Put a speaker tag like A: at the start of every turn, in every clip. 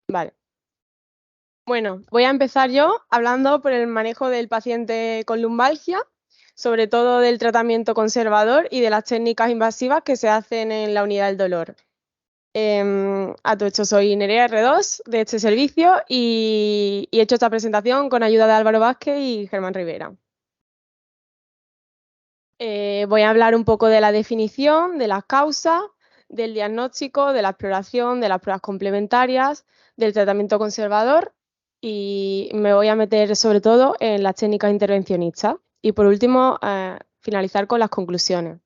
A: Vale. Bueno, voy a empezar yo hablando por el manejo del paciente con lumbalgia, sobre todo del tratamiento conservador y de las técnicas invasivas que se hacen en la unidad del dolor. A todo esto, soy Nerea R2 de este servicio y he hecho esta presentación con ayuda de Álvaro Vázquez y Germán Rivera. Voy a hablar un poco de la definición, de las causas, del diagnóstico, de la exploración, de las pruebas complementarias, del tratamiento conservador y me voy a meter sobre todo en las técnicas intervencionistas. Y por último, finalizar con las conclusiones.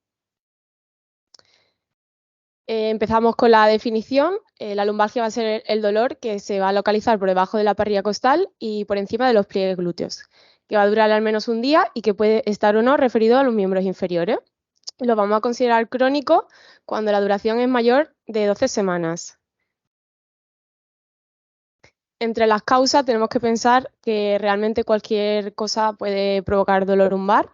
A: Empezamos con la definición. La lumbalgia va a ser el dolor que se va a localizar por debajo de la parrilla costal y por encima de los pliegues glúteos, que va a durar al menos un día y que puede estar o no referido a los miembros inferiores. Lo vamos a considerar crónico cuando la duración es mayor de 12 semanas. Entre las causas tenemos que pensar que realmente cualquier cosa puede provocar dolor lumbar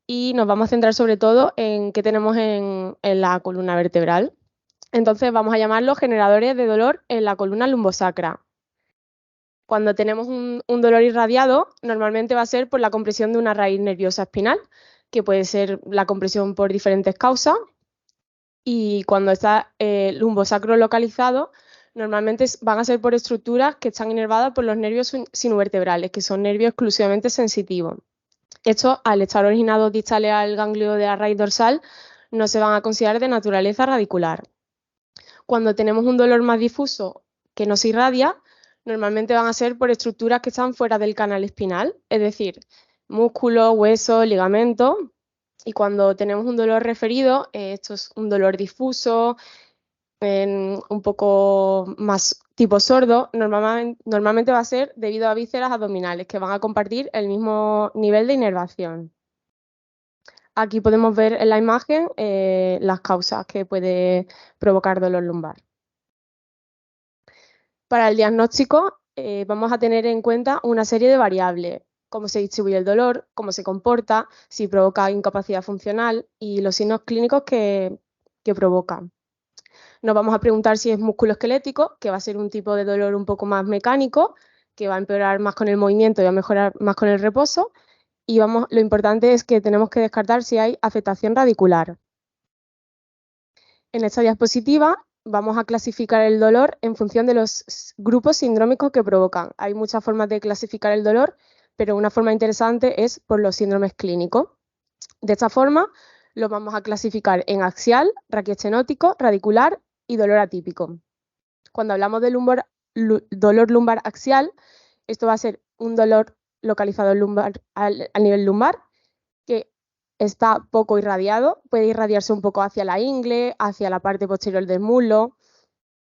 A: y nos vamos a centrar sobre todo en qué tenemos en la columna vertebral. Entonces vamos a llamarlos generadores de dolor en la columna lumbosacra. Cuando tenemos un dolor irradiado, normalmente va a ser por la compresión de una raíz nerviosa espinal, que puede ser la compresión por diferentes causas. Y cuando está el lumbosacro localizado, normalmente van a ser por estructuras que están inervadas por los nervios sinovertebrales, que son nervios exclusivamente sensitivos. Estos, al estar originados distales al ganglio de la raíz dorsal, no se van a considerar de naturaleza radicular. Cuando tenemos un dolor más difuso que no se irradia, normalmente van a ser por estructuras que están fuera del canal espinal, es decir, músculos, huesos, ligamentos. Y cuando tenemos un dolor referido, esto es un dolor difuso, un poco más tipo sordo, normalmente va a ser debido a vísceras abdominales que van a compartir el mismo nivel de inervación. Aquí podemos ver en la imagen las causas que puede provocar dolor lumbar. Para el diagnóstico vamos a tener en cuenta una serie de variables, cómo se distribuye el dolor, cómo se comporta, si provoca incapacidad funcional y los signos clínicos que provoca. Nos vamos a preguntar si es musculoesquelético, que va a ser un tipo de dolor un poco más mecánico, que va a empeorar más con el movimiento y va a mejorar más con el reposo. Y lo importante es que tenemos que descartar si hay afectación radicular. En esta diapositiva vamos a clasificar el dolor en función de los grupos sindrómicos que provocan. Hay muchas formas de clasificar el dolor, pero una forma interesante es por los síndromes clínicos. De esta forma, lo vamos a clasificar en axial, raquioestenótico, radicular y dolor atípico. Cuando hablamos de dolor lumbar axial, esto va a ser un dolor localizado al nivel lumbar que está poco irradiado, puede irradiarse un poco hacia la ingle, hacia la parte posterior del muslo,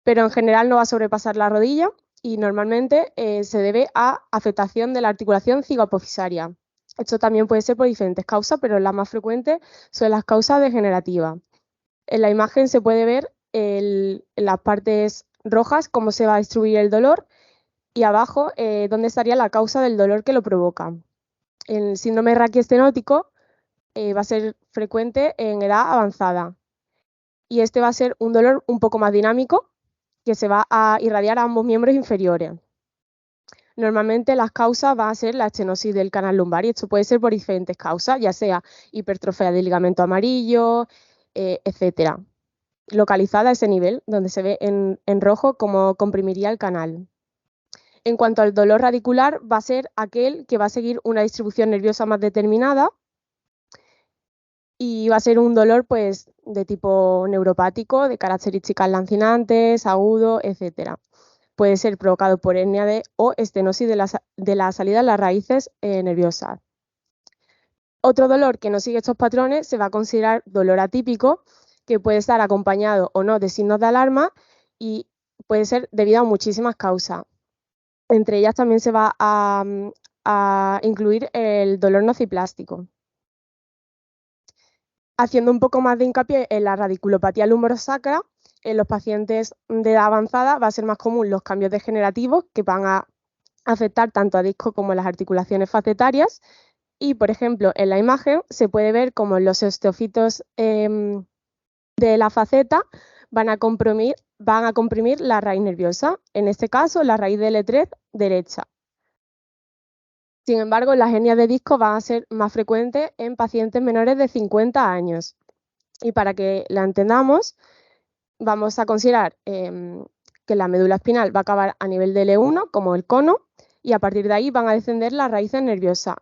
A: pero en general no va a sobrepasar la rodilla y normalmente se debe a afectación de la articulación cigoapofisaria. Esto también puede ser por diferentes causas, pero las más frecuentes son las causas degenerativas. En la imagen se puede ver en las partes rojas cómo se va a distribuir el dolor y abajo dónde estaría la causa del dolor que lo provoca. El síndrome raquioestenótico va a ser frecuente en edad avanzada y este va a ser un dolor un poco más dinámico que se va a irradiar a ambos miembros inferiores. Normalmente las causas van a ser la estenosis del canal lumbar y esto puede ser por diferentes causas, ya sea hipertrofia del ligamento amarillo, etcétera. Localizada a ese nivel, donde se ve en rojo cómo comprimiría el canal. En cuanto al dolor radicular, va a ser aquel que va a seguir una distribución nerviosa más determinada y va a ser un dolor pues, de tipo neuropático, de características lancinantes, agudo, etc. Puede ser provocado por hernia o estenosis de la salida de las raíces nerviosas. Otro dolor que no sigue estos patrones se va a considerar dolor atípico, que puede estar acompañado o no de signos de alarma y puede ser debido a muchísimas causas. Entre ellas también se va a incluir el dolor nociplástico. Haciendo un poco más de hincapié en la radiculopatía lumbrosacra, en los pacientes de edad avanzada va a ser más común los cambios degenerativos que van a afectar tanto a disco como a las articulaciones facetarias. Y, por ejemplo, en la imagen se puede ver cómo los osteofitos de la faceta van a comprimir van a comprimir la raíz nerviosa, en este caso la raíz de L3 derecha. Sin embargo, las hernias de disco van a ser más frecuentes en pacientes menores de 50 años. Y para que la entendamos, vamos a considerar que la médula espinal va a acabar a nivel de L1, como el cono, y a partir de ahí van a descender las raíces nerviosas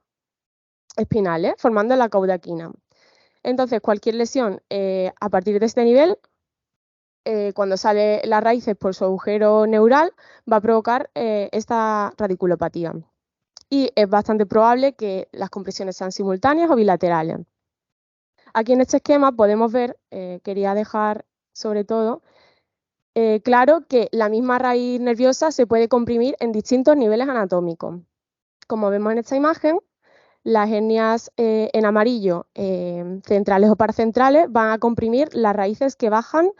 A: espinales, formando la caudaquina. Entonces, cualquier lesión a partir de este nivel, cuando sale las raíces por su agujero neural, va a provocar esta radiculopatía. Y es bastante probable que las compresiones sean simultáneas o bilaterales. Aquí en este esquema podemos ver, quería dejar sobre todo claro que la misma raíz nerviosa se puede comprimir en distintos niveles anatómicos. Como vemos en esta imagen, las hernias en amarillo, centrales o paracentrales, van a comprimir las raíces que bajan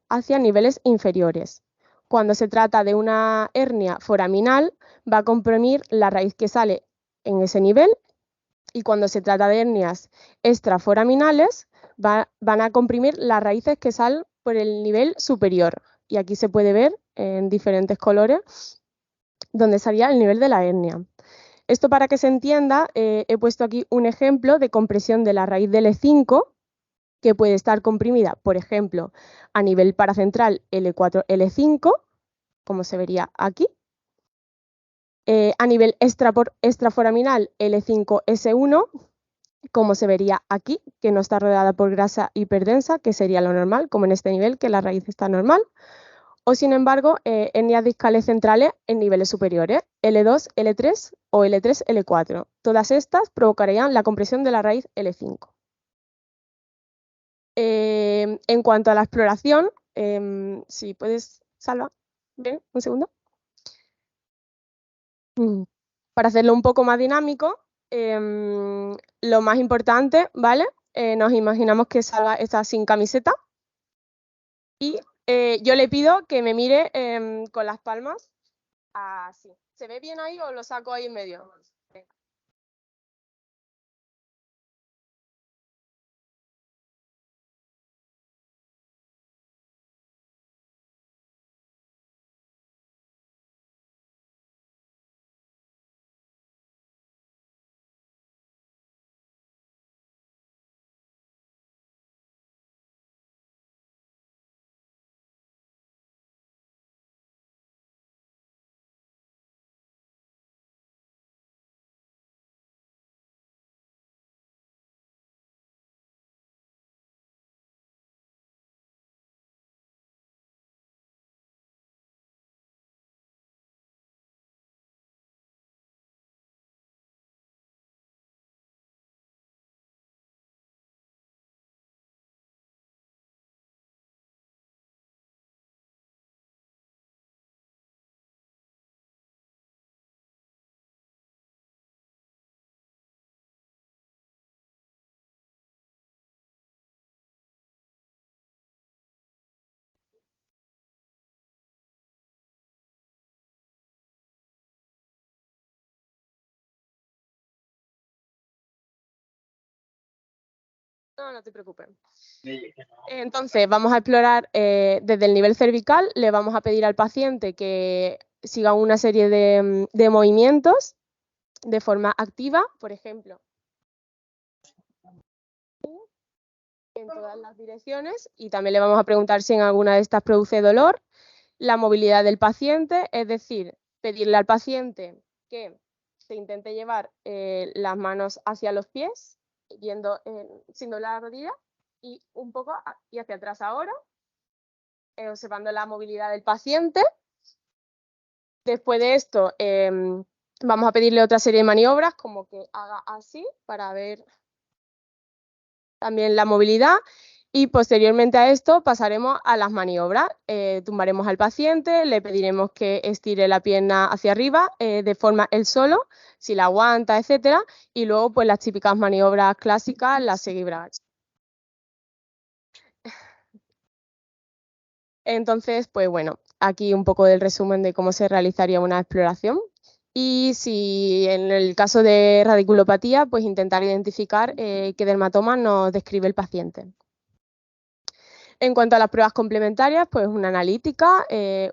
A: hacia niveles inferiores. Cuando se trata de una hernia foraminal, va a comprimir la raíz que sale en ese nivel, y cuando se trata de hernias extraforaminales, van a comprimir las raíces que salen por el nivel superior. Y aquí se puede ver en diferentes colores donde salía el nivel de la hernia. Esto, para que se entienda, he puesto aquí un ejemplo de compresión de la raíz de L5, que puede estar comprimida, por ejemplo, a nivel paracentral L4, L5, como se vería aquí, a nivel extraforaminal L5, S1, como se vería aquí, que no está rodeada por grasa hiperdensa, que sería lo normal, como en este nivel, que la raíz está normal. O, sin embargo, hernias discales centrales en niveles superiores, L2, L3 o L3, L4. Todas estas provocarían la compresión de la raíz L5. En cuanto a la exploración, si puedes, Salva, ven, un segundo. Para hacerlo un poco más dinámico, lo más importante, ¿vale? Nos imaginamos que Salva está sin camiseta y yo le pido que me mire con las palmas así. ¿Se ve bien ahí o lo saco ahí en medio? Venga. No, no te preocupes. Entonces, vamos a explorar desde el nivel cervical. Le vamos a pedir al paciente que siga una serie de movimientos de forma activa, por ejemplo, en todas las direcciones, y también le vamos a preguntar si en alguna de estas produce dolor. La movilidad del paciente, es decir, pedirle al paciente que se intente llevar las manos hacia los pies, sin doblar la rodilla, y un poco y hacia atrás ahora, observando la movilidad del paciente. Después de esto, vamos a pedirle otra serie de maniobras, como que haga así, para ver también la movilidad. Y posteriormente a esto pasaremos a las maniobras. Tumbaremos al paciente, le pediremos que estire la pierna hacia arriba de forma él solo, si la aguanta, etcétera. Y luego, pues, las típicas maniobras clásicas, las seguibras. Entonces, pues bueno, aquí un poco del resumen de cómo se realizaría una exploración. Y si en el caso de radiculopatía, pues intentar identificar qué dermatoma nos describe el paciente. En cuanto a las pruebas complementarias, pues una analítica,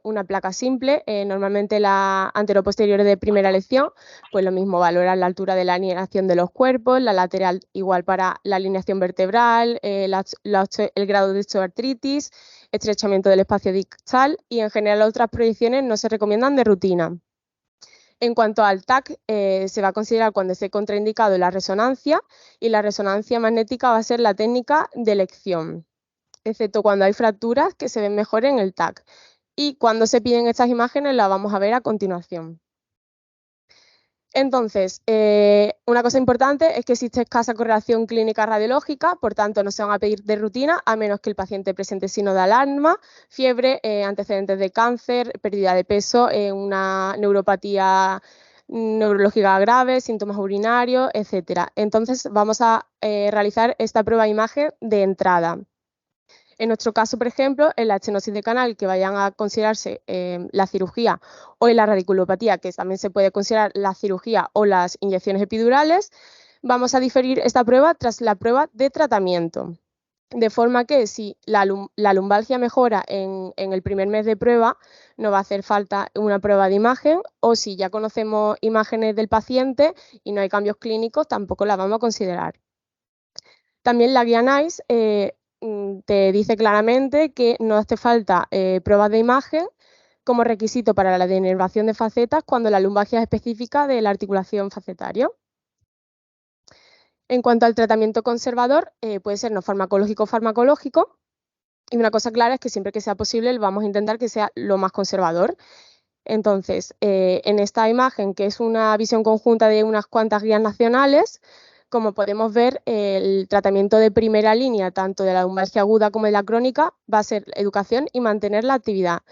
A: una placa simple, normalmente la anteroposterior de primera elección, pues lo mismo, valorar la altura de la alineación de los cuerpos, la lateral igual para la alineación vertebral, el grado de osteoartritis, estrechamiento del espacio distal y en general otras proyecciones no se recomiendan de rutina. En cuanto al TAC, se va a considerar cuando esté contraindicado la resonancia y la resonancia magnética va a ser la técnica de elección, excepto cuando hay fracturas que se ven mejor en el TAC. Y cuando se piden estas imágenes las vamos a ver a continuación. Entonces, una cosa importante es que existe escasa correlación clínica radiológica, por tanto no se van a pedir de rutina a menos que el paciente presente signo de alarma, fiebre, antecedentes de cáncer, pérdida de peso, una neuropatía neurológica grave, síntomas urinarios, etc. Entonces vamos a realizar esta prueba de imagen de entrada. En nuestro caso, por ejemplo, en la estenosis de canal, que vayan a considerarse la cirugía, o en la radiculopatía, que también se puede considerar la cirugía o las inyecciones epidurales, vamos a diferir esta prueba tras la prueba de tratamiento. De forma que si la lumbalgia mejora en el primer mes de prueba, no va a hacer falta una prueba de imagen, o si ya conocemos imágenes del paciente y no hay cambios clínicos, tampoco la vamos a considerar. También la guía NICE te dice claramente que no hace falta pruebas de imagen como requisito para la denervación de facetas cuando la lumbalgia es específica de la articulación facetaria. En cuanto al tratamiento conservador, puede ser no farmacológico o farmacológico. Y una cosa clara es que siempre que sea posible vamos a intentar que sea lo más conservador. Entonces, en esta imagen, que es una visión conjunta de unas cuantas guías nacionales, como podemos ver, el tratamiento de primera línea, tanto de la lumbalgia aguda como de la crónica, va a ser educación y mantener la actividad.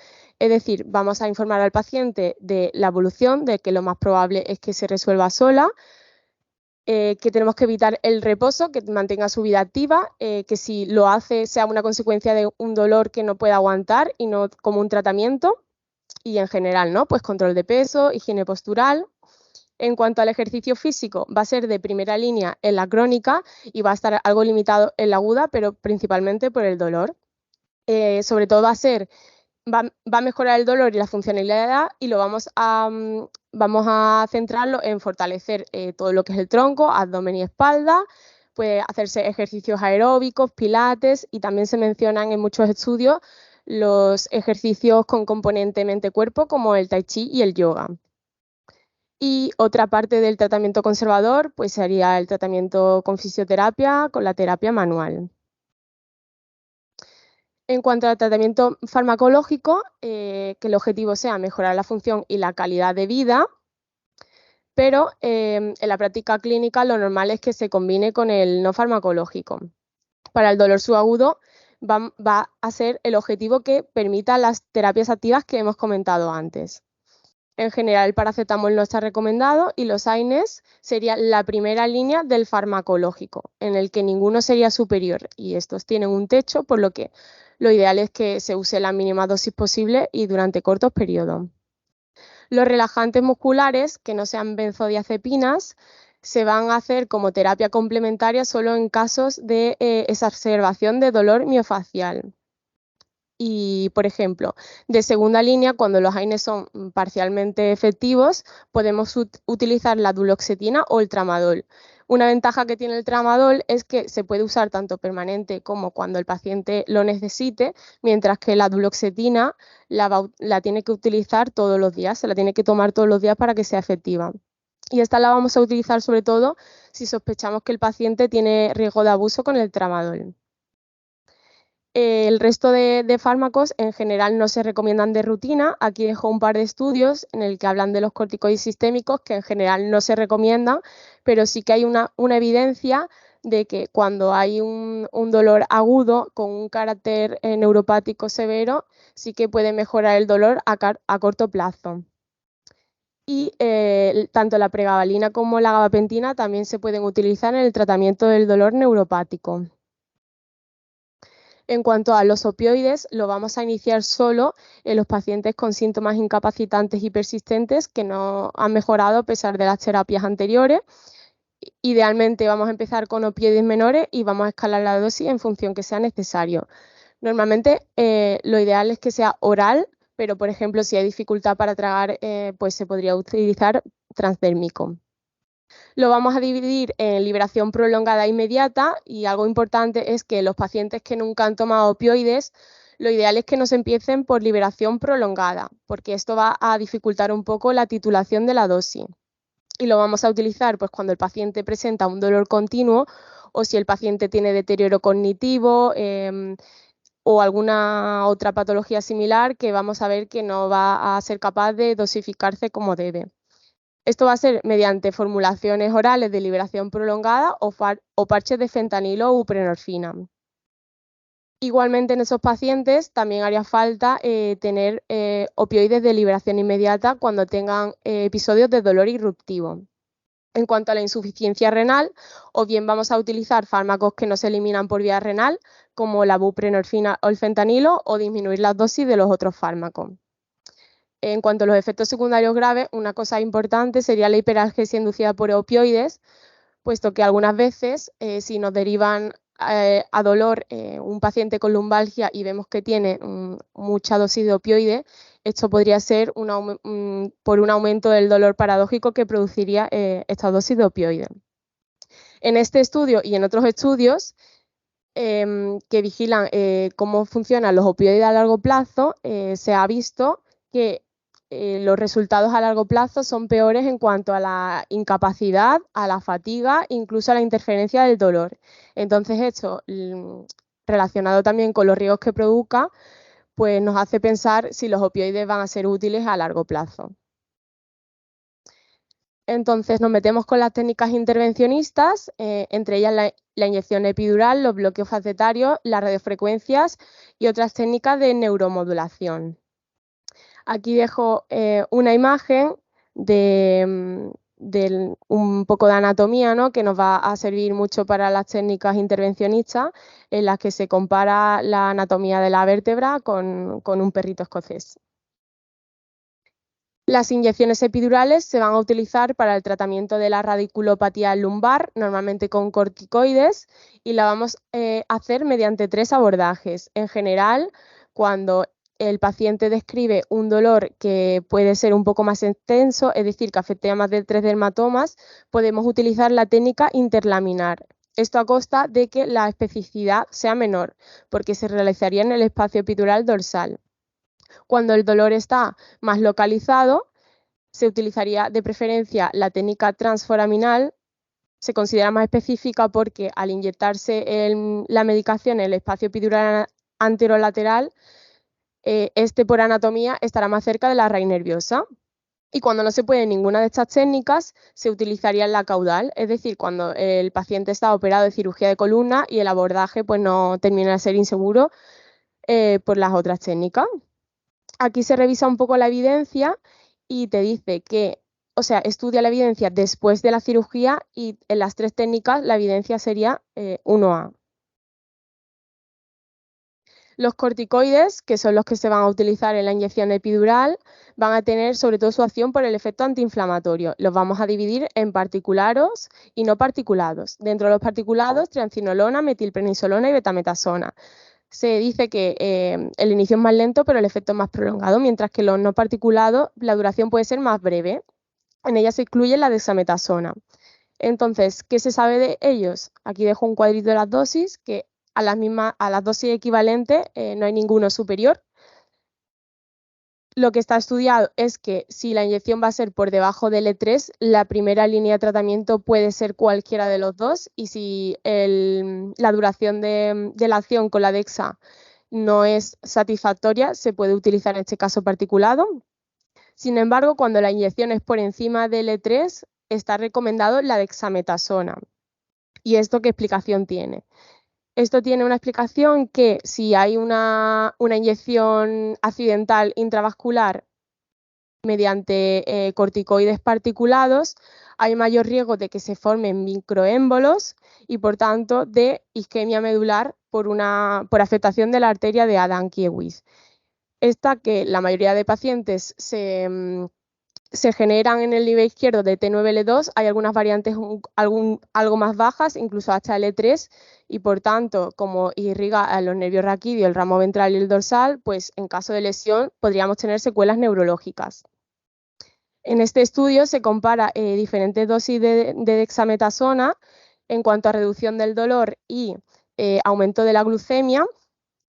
A: Es decir, vamos a informar al paciente de la evolución, de que lo más probable es que se resuelva sola, que tenemos que evitar el reposo, que mantenga su vida activa, que si lo hace sea una consecuencia de un dolor que no pueda aguantar y no como un tratamiento. Y en general, ¿no? Pues control de peso, higiene postural. En cuanto al ejercicio físico, va a ser de primera línea en la crónica y va a estar algo limitado en la aguda, pero principalmente por el dolor. Sobre todo va a mejorar el dolor y la funcionalidad y lo vamos a centrarlo en fortalecer todo lo que es el tronco, abdomen y espalda. Puede hacerse ejercicios aeróbicos, pilates y también se mencionan en muchos estudios los ejercicios con componente mente-cuerpo como el tai chi y el yoga. Y otra parte del tratamiento conservador pues sería el tratamiento con fisioterapia, con la terapia manual. En cuanto al tratamiento farmacológico, que el objetivo sea mejorar la función y la calidad de vida, pero en la práctica clínica lo normal es que se combine con el no farmacológico. Para el dolor subagudo va a ser el objetivo que permita las terapias activas que hemos comentado antes. En general, el paracetamol no está recomendado y los AINES serían la primera línea del farmacológico, en el que ninguno sería superior y estos tienen un techo, por lo que lo ideal es que se use la mínima dosis posible y durante cortos periodos. Los relajantes musculares, que no sean benzodiazepinas, se van a hacer como terapia complementaria solo en casos de exacerbación de dolor miofacial. Y, por ejemplo, de segunda línea, cuando los AINES son parcialmente efectivos, podemos utilizar la duloxetina o el tramadol. Una ventaja que tiene el tramadol es que se puede usar tanto permanente como cuando el paciente lo necesite, mientras que la duloxetina la tiene que utilizar todos los días, se la tiene que tomar todos los días para que sea efectiva. Y esta la vamos a utilizar sobre todo si sospechamos que el paciente tiene riesgo de abuso con el tramadol. El resto de fármacos en general no se recomiendan de rutina. Aquí dejo un par de estudios en el que hablan de los corticoides sistémicos que en general no se recomiendan, pero sí que hay una evidencia de que cuando hay un dolor agudo con un carácter neuropático severo, sí que puede mejorar el dolor a corto plazo. Y tanto la pregabalina como la gabapentina también se pueden utilizar en el tratamiento del dolor neuropático. En cuanto a los opioides, lo vamos a iniciar solo en los pacientes con síntomas incapacitantes y persistentes que no han mejorado a pesar de las terapias anteriores. Idealmente vamos a empezar con opioides menores y vamos a escalar la dosis en función que sea necesario. Normalmente lo ideal es que sea oral, pero por ejemplo si hay dificultad para tragar, pues se podría utilizar transdérmico. Lo vamos a dividir en liberación prolongada e inmediata y algo importante es que los pacientes que nunca han tomado opioides, lo ideal es que no se empiecen por liberación prolongada, porque esto va a dificultar un poco la titulación de la dosis. Y lo vamos a utilizar pues, cuando el paciente presenta un dolor continuo o si el paciente tiene deterioro cognitivo o alguna otra patología similar que vamos a ver que no va a ser capaz de dosificarse como debe. Esto va a ser mediante formulaciones orales de liberación prolongada o parches de fentanilo o buprenorfina. Igualmente en esos pacientes también haría falta tener opioides de liberación inmediata cuando tengan episodios de dolor irruptivo. En cuanto a la insuficiencia renal, o bien vamos a utilizar fármacos que no se eliminan por vía renal, como la buprenorfina o el fentanilo, o disminuir las dosis de los otros fármacos. En cuanto a los efectos secundarios graves, una cosa importante sería la hiperalgesia inducida por opioides, puesto que algunas veces, si nos derivan a dolor un paciente con lumbalgia y vemos que tiene mucha dosis de opioide, esto podría ser por un aumento del dolor paradójico que produciría esta dosis de opioide. En este estudio y en otros estudios que vigilan cómo funcionan los opioides a largo plazo, se ha visto que los resultados a largo plazo son peores en cuanto a la incapacidad, a la fatiga, incluso a la interferencia del dolor. Entonces esto, relacionado también con los riesgos que produzca, pues nos hace pensar si los opioides van a ser útiles a largo plazo. Entonces nos metemos con las técnicas intervencionistas, entre ellas la inyección epidural, los bloqueos facetarios, las radiofrecuencias y otras técnicas de neuromodulación. Aquí dejo una imagen de un poco de anatomía, ¿no? Que nos va a servir mucho para las técnicas intervencionistas, en las que se compara la anatomía de la vértebra con un perrito escocés. Las inyecciones epidurales se van a utilizar para el tratamiento de la radiculopatía lumbar, normalmente con corticoides, y la vamos a hacer mediante 3 abordajes. En general, cuando el paciente describe un dolor que puede ser un poco más extenso, es decir, que afecte a más de 3 dermatomas, podemos utilizar la técnica interlaminar. Esto a costa de que la especificidad sea menor, porque se realizaría en el espacio epidural dorsal. Cuando el dolor está más localizado, se utilizaría de preferencia la técnica transforaminal. Se considera más específica porque al inyectarse la medicación en el espacio epidural anterolateral, este por anatomía estará más cerca de la raíz nerviosa. Y cuando no se puede ninguna de estas técnicas, se utilizaría la caudal, es decir, cuando el paciente está operado de cirugía de columna y el abordaje pues, no termina de ser inseguro por las otras técnicas. Aquí se revisa un poco la evidencia y te dice que, o sea, estudia la evidencia después de la cirugía y en las 3 técnicas la evidencia sería 1A. Los corticoides, que son los que se van a utilizar en la inyección epidural, van a tener sobre todo su acción por el efecto antiinflamatorio. Los vamos a dividir en particulados y no particulados. Dentro de los particulados, triancinolona, metilprednisolona y betametasona. Se dice que el inicio es más lento, pero el efecto es más prolongado, mientras que los no particulados, la duración puede ser más breve. En ella se incluye la dexametasona. Entonces, ¿qué se sabe de ellos? Aquí dejo un cuadrito de las dosis, que a las dosis equivalentes no hay ninguno superior. Lo que está estudiado es que si la inyección va a ser por debajo del E3, la primera línea de tratamiento puede ser cualquiera de los dos, y si la duración de la acción con la DEXA no es satisfactoria, se puede utilizar en este caso particulado. Sin embargo, cuando la inyección es por encima del E3, está recomendado la dexametasona. ¿Y esto qué explicación tiene? Esto tiene una explicación que si hay una inyección accidental intravascular mediante corticoides particulados, hay mayor riesgo de que se formen microémbolos y, por tanto, de isquemia medular por afectación de la arteria de Adams-Kiewicz. Esta que la mayoría de pacientes se se generan en el nivel izquierdo de T9-L2, hay algunas variantes algo más bajas, incluso hasta L3, y por tanto, como irriga a los nervios raquídeos, el ramo ventral y el dorsal, pues en caso de lesión podríamos tener secuelas neurológicas. En este estudio se compara diferentes dosis de dexametasona en cuanto a reducción del dolor y aumento de la glucemia,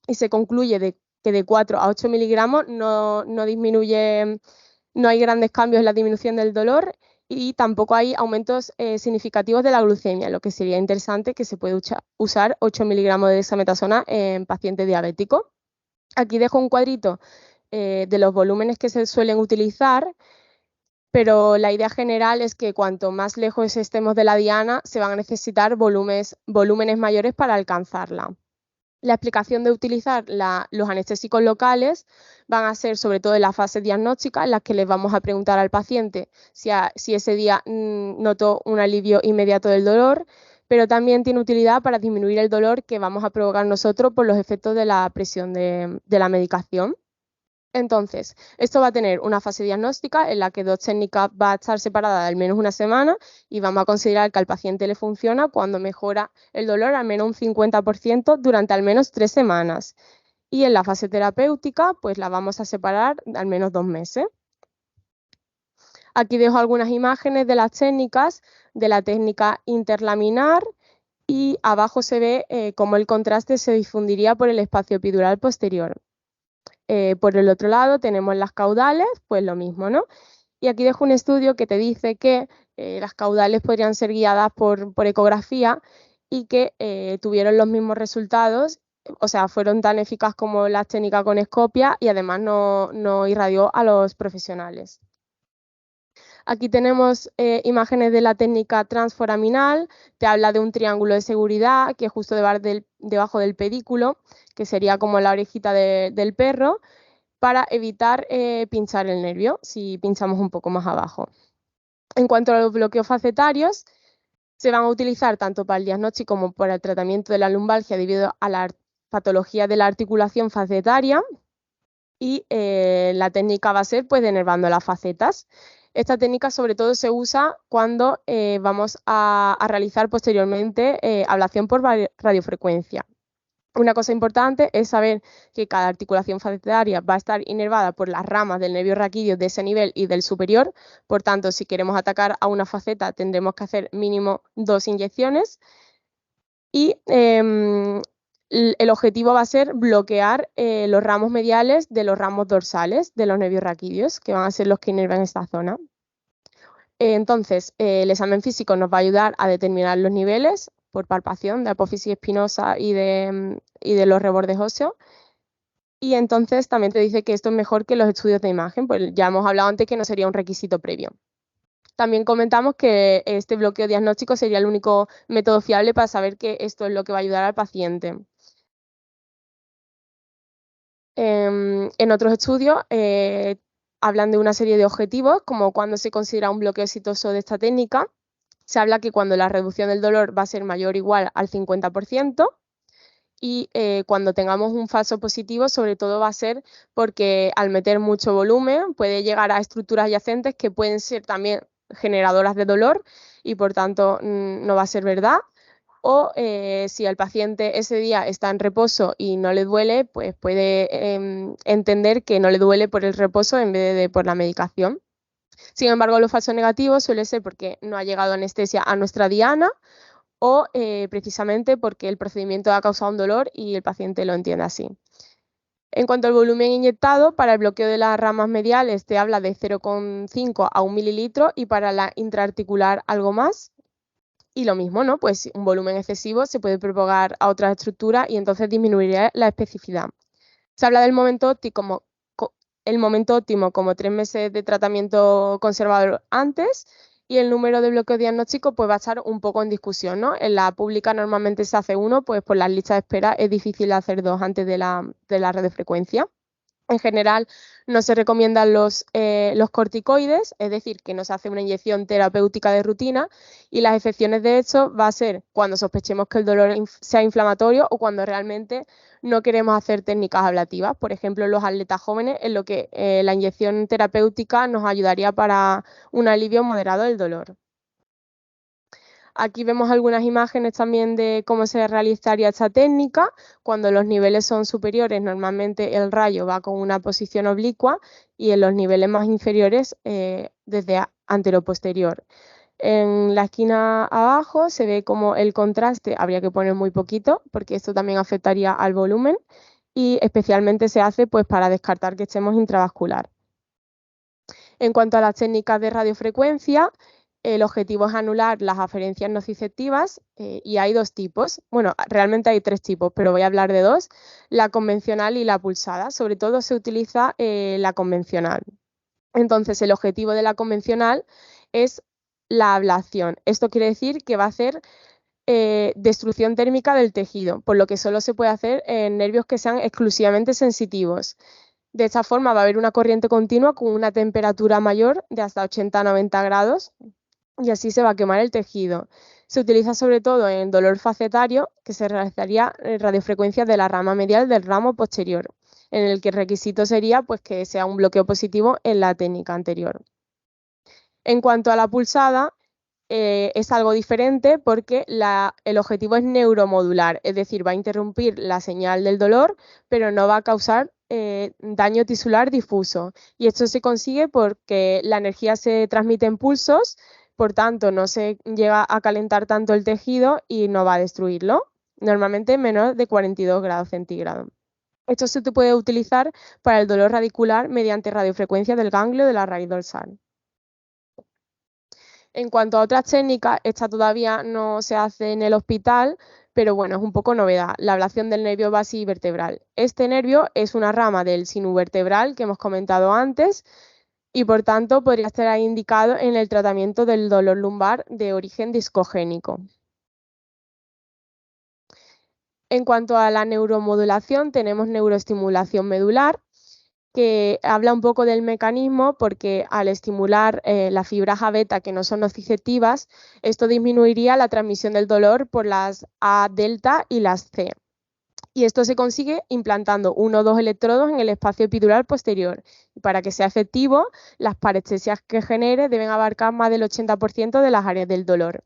A: y se concluye que de 4 a 8 miligramos no disminuye. No hay grandes cambios en la disminución del dolor y tampoco hay aumentos significativos de la glucemia, lo que sería interesante que se puede usar 8 miligramos de dexametasona en pacientes diabéticos. Aquí dejo un cuadrito de los volúmenes que se suelen utilizar, pero la idea general es que cuanto más lejos estemos de la diana, se van a necesitar volúmenes mayores para alcanzarla. La explicación de utilizar los anestésicos locales van a ser sobre todo en la fase diagnóstica, en las que les vamos a preguntar al paciente si ese día notó un alivio inmediato del dolor, pero también tiene utilidad para disminuir el dolor que vamos a provocar nosotros por los efectos de la presión de la medicación. Entonces, esto va a tener una fase diagnóstica en la que dos técnicas va a estar separadas de al menos una semana y vamos a considerar que al paciente le funciona cuando mejora el dolor al menos un 50% durante al menos 3 semanas. Y en la fase terapéutica, pues la vamos a separar al menos 2 meses. Aquí dejo algunas imágenes de las técnicas, de la técnica interlaminar, y abajo se ve cómo el contraste se difundiría por el espacio epidural posterior. Por el otro lado tenemos las caudales, pues lo mismo, ¿no? Y aquí dejo un estudio que te dice que las caudales podrían ser guiadas por ecografía y que tuvieron los mismos resultados, o sea, fueron tan eficaz como las técnicas con escopia y además no irradió a los profesionales. Aquí tenemos imágenes de la técnica transforaminal, te habla de un triángulo de seguridad que es justo debajo del pedículo, que sería como la orejita del perro, para evitar pinchar el nervio, si pinchamos un poco más abajo. En cuanto a los bloqueos facetarios, se van a utilizar tanto para el diagnóstico como para el tratamiento de la lumbalgia debido a la patología de la articulación facetaria, y la técnica va a ser pues denervando las facetas. Esta técnica sobre todo se usa cuando vamos a realizar posteriormente ablación por radiofrecuencia. Una cosa importante es saber que cada articulación facetaria va a estar inervada por las ramas del nervio raquídeo de ese nivel y del superior. Por tanto, si queremos atacar a una faceta, tendremos que hacer mínimo 2 inyecciones. Y el objetivo va a ser bloquear los ramos mediales de los ramos dorsales de los nervios raquídeos, que van a ser los que inervan esta zona. Entonces, el examen físico nos va a ayudar a determinar los niveles por palpación de apófisis espinosa y de los rebordes óseos. Y entonces también te dice que esto es mejor que los estudios de imagen, pues ya hemos hablado antes que no sería un requisito previo. También comentamos que este bloqueo diagnóstico sería el único método fiable para saber que esto es lo que va a ayudar al paciente. En otros estudios hablan de una serie de objetivos, como cuando se considera un bloqueo exitoso de esta técnica. Se habla que cuando la reducción del dolor va a ser mayor o igual al 50%, y cuando tengamos un falso positivo, sobre todo va a ser porque al meter mucho volumen puede llegar a estructuras adyacentes que pueden ser también generadoras de dolor y por tanto no va a ser verdad. O si el paciente ese día está en reposo y no le duele, pues puede entender que no le duele por el reposo en vez de por la medicación. Sin embargo, los falsos negativos suele ser porque no ha llegado anestesia a nuestra diana o precisamente porque el procedimiento ha causado un dolor y el paciente lo entiende así. En cuanto al volumen inyectado, para el bloqueo de las ramas mediales te habla de 0,5 a 1 mililitro y para la intraarticular algo más. Y lo mismo, ¿no? Pues un volumen excesivo se puede propagar a otras estructuras y entonces disminuiría la especificidad. Se habla del momento óptimo, como 3 meses de tratamiento conservador antes, y el número de bloqueos diagnósticos pues va a estar un poco en discusión, ¿no? En la pública normalmente se hace uno, pues por las listas de espera es difícil hacer 2 antes de la radiofrecuencia. En general no se recomiendan los los corticoides, es decir, que no se hace una inyección terapéutica de rutina, y las excepciones de esto va a ser cuando sospechemos que el dolor sea inflamatorio o cuando realmente no queremos hacer técnicas ablativas. Por ejemplo, en los atletas jóvenes, en lo que la inyección terapéutica nos ayudaría para un alivio moderado del dolor. Aquí vemos algunas imágenes también de cómo se realizaría esta técnica. Cuando los niveles son superiores, normalmente el rayo va con una posición oblicua y en los niveles más inferiores desde anteroposterior. En la esquina abajo se ve como el contraste, habría que poner muy poquito porque esto también afectaría al volumen y especialmente se hace pues para descartar que estemos intravascular. En cuanto a las técnicas de radiofrecuencia, el objetivo es anular las aferencias nociceptivas y hay dos tipos. Bueno, realmente hay tres tipos, pero voy a hablar de dos, la convencional y la pulsada. Sobre todo se utiliza la convencional. Entonces, el objetivo de la convencional es la ablación. Esto quiere decir que va a hacer destrucción térmica del tejido, por lo que solo se puede hacer en nervios que sean exclusivamente sensitivos. De esta forma va a haber una corriente continua con una temperatura mayor de hasta 80-90 grados y así se va a quemar el tejido. Se utiliza sobre todo en dolor facetario, que se realizaría radiofrecuencia de la rama medial del ramo posterior, en el que el requisito sería pues, que sea un bloqueo positivo en la técnica anterior. En cuanto a la pulsada, es algo diferente porque el objetivo es neuromodular, es decir, va a interrumpir la señal del dolor, pero no va a causar daño tisular difuso. Y esto se consigue porque la energía se transmite en pulsos, por tanto no se llega a calentar tanto el tejido y no va a destruirlo, normalmente menos de 42 grados centígrados. Esto se puede utilizar para el dolor radicular mediante radiofrecuencia del ganglio de la raíz dorsal. En cuanto a otras técnicas, esta todavía no se hace en el hospital, pero bueno, es un poco novedad, la ablación del nervio basivertebral. Este nervio es una rama del sinovertebral que hemos comentado antes y por tanto podría estar indicado en el tratamiento del dolor lumbar de origen discogénico. En cuanto a la neuromodulación, tenemos neuroestimulación medular, que habla un poco del mecanismo porque al estimular las fibras A beta que no son nociceptivas, esto disminuiría la transmisión del dolor por las A delta y las C. Y esto se consigue implantando 1 o 2 electrodos en el espacio epidural posterior. Y para que sea efectivo, las parestesias que genere deben abarcar más del 80% de las áreas del dolor.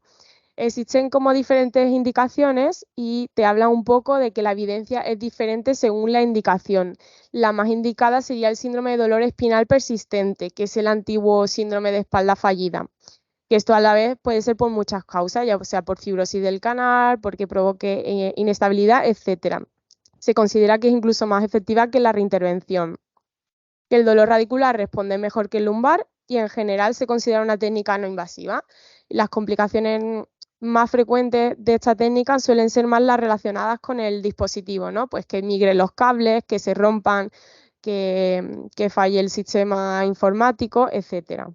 A: Existen como diferentes indicaciones y te habla un poco de que la evidencia es diferente según la indicación. La más indicada sería el síndrome de dolor espinal persistente, que es el antiguo síndrome de espalda fallida, que esto a la vez puede ser por muchas causas, ya sea por fibrosis del canal, porque provoque inestabilidad, etc. Se considera que es incluso más efectiva que la reintervención. Que el dolor radicular responde mejor que el lumbar y en general se considera una técnica no invasiva. Las complicaciones más frecuentes de esta técnica suelen ser más las relacionadas con el dispositivo, ¿no? Pues que migren los cables, que se rompan, que falle el sistema informático, etc.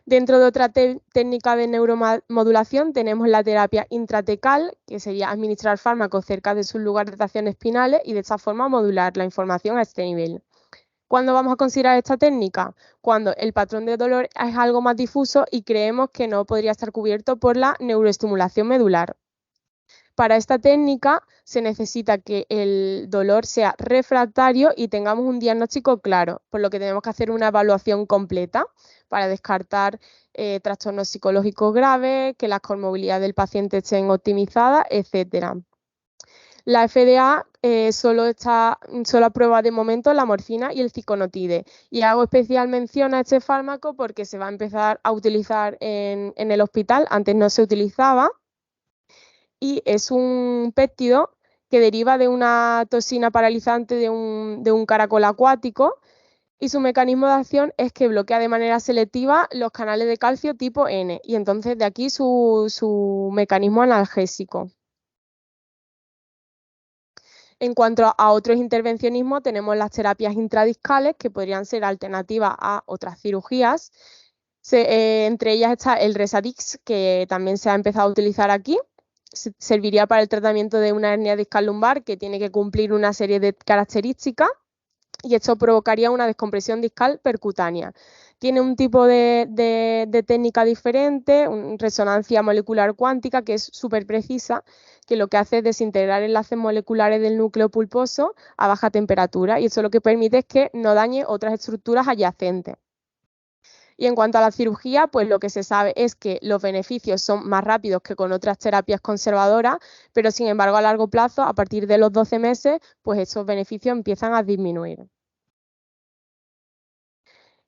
A: Dentro de otra técnica de neuromodulación tenemos la terapia intratecal, que sería administrar fármacos cerca de sus lugares de acción espinales y de esta forma modular la información a este nivel. ¿Cuándo vamos a considerar esta técnica? Cuando el patrón de dolor es algo más difuso y creemos que no podría estar cubierto por la neuroestimulación medular. Para esta técnica se necesita que el dolor sea refractario y tengamos un diagnóstico claro, por lo que tenemos que hacer una evaluación completa para descartar trastornos psicológicos graves, que las comorbilidades del paciente estén optimizadas, etc. La FDA solo aprueba de momento la morfina y el ciconotide. Y hago especial mención a este fármaco porque se va a empezar a utilizar en el hospital, antes no se utilizaba, y es un péptido que deriva de una toxina paralizante de un caracol acuático y su mecanismo de acción es que bloquea de manera selectiva los canales de calcio tipo N y entonces de aquí su mecanismo analgésico. En cuanto a otros intervencionismos, tenemos las terapias intradiscales, que podrían ser alternativas a otras cirugías. Entre ellas está el Resadix, que también se ha empezado a utilizar aquí. Serviría para el tratamiento de una hernia discal lumbar que tiene que cumplir una serie de características. y esto provocaría una descompresión discal percutánea. Tiene un tipo de técnica diferente, una resonancia molecular cuántica, que es súper precisa, que lo que hace es desintegrar enlaces moleculares del núcleo pulposo a baja temperatura, y eso lo que permite es que no dañe otras estructuras adyacentes. Y en cuanto a la cirugía, pues lo que se sabe es que los beneficios son más rápidos que con otras terapias conservadoras, pero sin embargo a largo plazo, a partir de los 12 meses, pues esos beneficios empiezan a disminuir.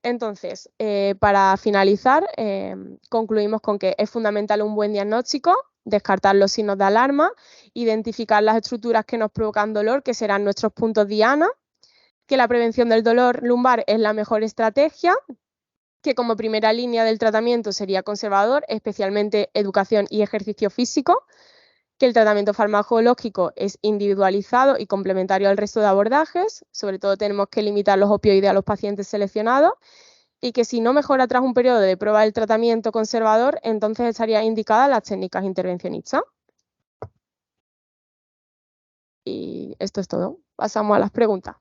A: Entonces, para finalizar, concluimos con que es fundamental un buen diagnóstico, descartar los signos de alarma, identificar las estructuras que nos provocan dolor, que serán nuestros puntos diana, que la prevención del dolor lumbar es la mejor estrategia, que como primera línea del tratamiento sería conservador, especialmente educación y ejercicio físico, que el tratamiento farmacológico es individualizado y complementario al resto de abordajes, sobre todo tenemos que limitar los opioides a los pacientes seleccionados, y que si no mejora tras un periodo de prueba del tratamiento conservador, entonces estarían indicadas las técnicas intervencionistas. Y esto es todo. Pasamos a las preguntas.